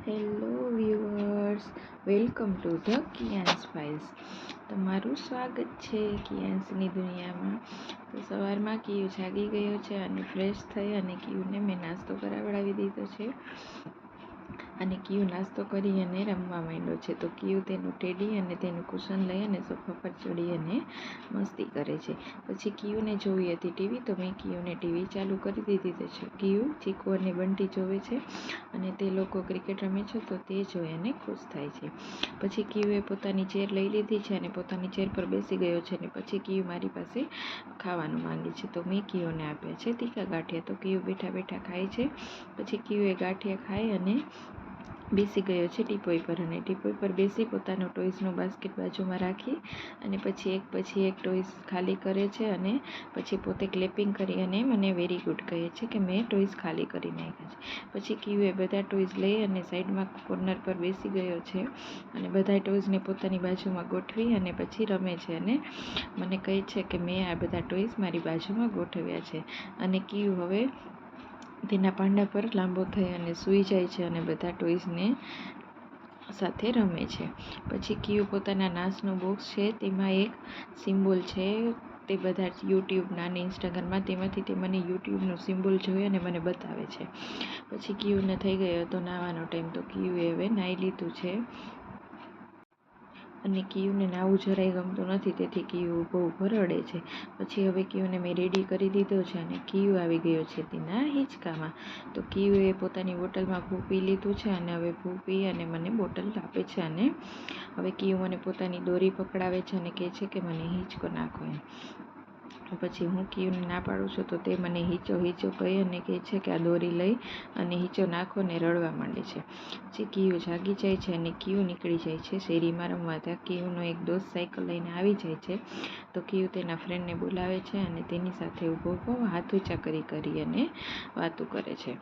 Hello viewers, welcome to the Kiyan's files. તમારું સ્વાગત છે કિયાન્સની દુનિયામાં. તો સવારમાં કિયુ જાગી ગયો છે અને ફ્રેશ થઈ અને કિયુને મેં નાસ્તો કરાવડાવી દીધો છે અને કિયુ નાસ્તો કરી અને રમવા માંડ્યો છે. તો કિયુ તેનું ટેડી અને તેનું કુશન લઈ અને સોફા પર ચડી અને મસ્તી કરે છે. પછી કિયુને જોવી હતી ટીવી, તો મેં કિયુને ટીવી ચાલુ કરી દીધી છે. કિયુ ચીકુ અને બંટી જોવે છે અને તે લોકો ક્રિકેટ રમે છે, તો તે જોઈ અને ખુશ થાય છે. પછી કિયુએ પોતાની ચેર લઈ લીધી છે અને પોતાની ચેર પર બેસી ગયો છે અને પછી કિયુ મારી પાસે ખાવાનું માંગે છે, તો મેં કિયુને આપ્યા છે તીખા ગાંઠિયા. તો કિયુ બેઠા બેઠા ખાય છે. પછી કિયુએ ગાંઠિયા ખાઈ અને બેસી ગયો છે ટીપોઈ પર અને ટીપોઈ પર બેસી પોતાનો ટોયસનું બાસ્કેટ બાજુમાં રાખી અને પછી એક ટોયસ ખાલી કરે છે અને પછી પોતે ક્લેપિંગ કરી અને મને વેરી ગુડ કહે છે કે મેં ટોયસ ખાલી કરી નાખ્યા છે. પછી કિયુએ બધા ટોયસ લઈ અને સાઈડમાં કોર્નર પર બેસી ગયો છે અને બધા ટોયસને પોતાની બાજુમાં ગોઠવી અને પછી રમે છે અને મને કહે છે કે મેં આ બધા ટોયસ મારી બાજુમાં ગોઠવ્યા છે. અને કિયુ હવે તેના પાંડા પર લાંબો થઈ અને સૂઈ જાય છે અને બધા ટોયસને સાથે રમે છે. પછી કિયુ પોતાના નાસનું બોક્સ છે, તેમાં એક સિમ્બોલ છે, તે બધા યુટ્યુબના અને ઇન્સ્ટાગ્રામમાં તેમાંથી તે મને યુટ્યુબનું સિમ્બોલ જોઈ અને મને બતાવે છે. પછી કિયુને થઈ ગયો હતો નાહવાનો ટાઈમ, તો કિયુએ હવે નાહી લીધું છે અને કિયુને નાહવું જરાય ગમતું નથી, તેથી કિયુ ઊભો રડે છે. પછી હવે કિયુને મેં રેડી કરી દીધો છે અને કિયુ આવી ગયો છે તેના હિંચકામાં. તો કિયુએ પોતાની બોટલમાં ભૂ પી લીધું છે અને હવે ભૂ પી અને મને બોટલ આપે છે અને હવે કિયુ મને પોતાની દોરી પકડાવે છે અને કહે છે કે મને હિંચકો નાખો એમ. પછી હું કિયુને ના પાડું છું, તો તે મને હિંચો કહી અને કહે છે કે આ દોરી લઈ અને હિંચો નાખો ને રડવા માંડે છે. પછી કિયુ જાગી જાય છે અને કિયુ નીકળી જાય છે શેરીમાં રમવા. ત્યાં કિયુનો એક દોસ્ત સાયકલ લઈને આવી જાય છે, તો કિયુ તેના ફ્રેન્ડને બોલાવે છે અને તેની સાથે ઊભો હાથ ઊંચા કરી અને વાતો કરે છે.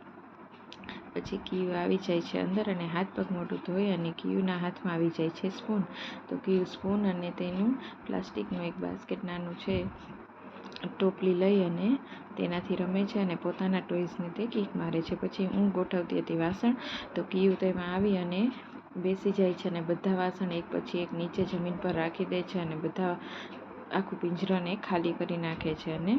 પછી કિયુ આવી જાય છે અંદર અને હાથ પગ મોઢું ધોઈ અને કિયુના હાથમાં આવી જાય છે સ્પૂન. તો કિયુ સ્પૂન અને તેનું પ્લાસ્ટિકનું એક બાસ્કેટ નાનું છે ટોપલી લઈ અને તેનાથી રમે છે અને પોતાના ટોયસને તે કિક મારે છે. પછી હું ગોઠવતી હતી વાસણ, તો કિયુ તેમાં આવી અને બેસી જાય છે અને બધા વાસણ એક પછી એક નીચે જમીન પર રાખી દે છે અને બધા આખું પિંજરાને ખાલી કરી નાખે છે અને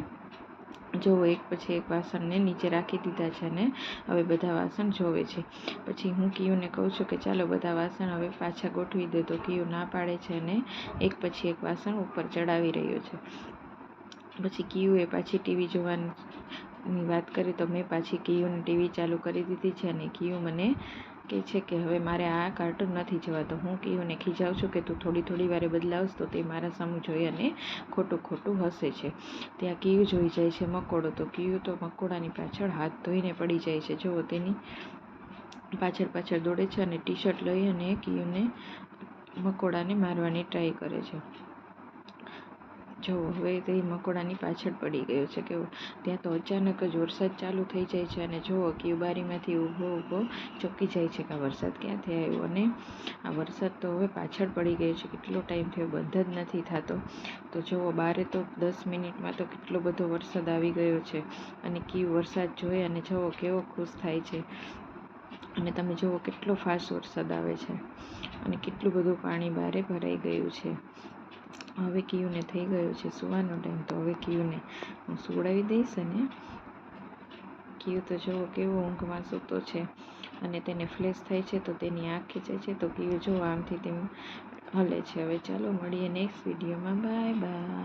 જોવો એક પછી એક વાસણને નીચે રાખી દીધા છે અને હવે બધા વાસણ જોવે છે. પછી હું કિયુને કહું છું કે ચાલો બધા વાસણ હવે પાછા ગોઠવી દે, તો કિયુ ના પાડે છે અને એક પછી એક વાસણ ઉપર ચડાવી રહ્યો છે. પછી કિયુએ પાછી ટીવી જોવાની વાત કરી, તો મેં પાછી કિયુને ટીવી ચાલુ કરી દીધી છે અને કિયુ મને કહે છે કે હવે મારે આ કાર્ટૂન નથી જોવાતું. હું કિયુને ખીજાવું છું કે તું થોડી વારે બદલાવશ, તો તે મારા સામું જોઈ અને ખોટું હસે છે. ત્યાં કિયુ જોઈ જાય છે મકોડો, તો કિયુ તો મકોડાની પાછળ હાથ ધોઈને પડી જાય છે. જુઓ તેની પાછળ દોડે છે અને ટી શર્ટ લઈ અને કિયુને મકોડાને મારવાની ટ્રાય કરે છે. જો હવે તે મકોડાની પાછળ પડી ગયો છે કે ત્યાં તો અચાનક જ વરસાદ ચાલુ થઈ જાય છે અને જુઓ કિયુ બારીમાંથી ઊભો ચોંકી જાય છે કે આ વરસાદ ક્યાંથી આવ્યો અને આ વરસાદ તો હવે પાછળ પડી ગયો છે, કેટલો ટાઈમ થયો બંધ જ નથી થતો. તો જુઓ બારે તો 10 મિનિટમાં તો કેટલો બધો વરસાદ આવી ગયો છે અને કિયુ વરસાદ જોઈ અને જુઓ કેવો ખુશ થાય છે અને તમે જુઓ કેટલો ફાસ્ટ વરસાદ આવે છે અને કેટલું બધું પાણી બારે ભરાઈ ગયું છે. હવે કિયુને થઈ ગયો છે સૂવાનો ટાઈમ, તો હવે કિયુને હું સુવડાવી દઈશ અને કિયુ તો જુઓ કેવો ઊંઘમાં સૂતો છે અને તેને ફ્લેશ થાય છે, તો તેની આંખ ખેંચાય છે, તો કિયુ જુઓ આમથી તેમ હલે છે. હવે ચાલો મળીએ નેક્સ્ટ વિડીયોમાં. Bye bye.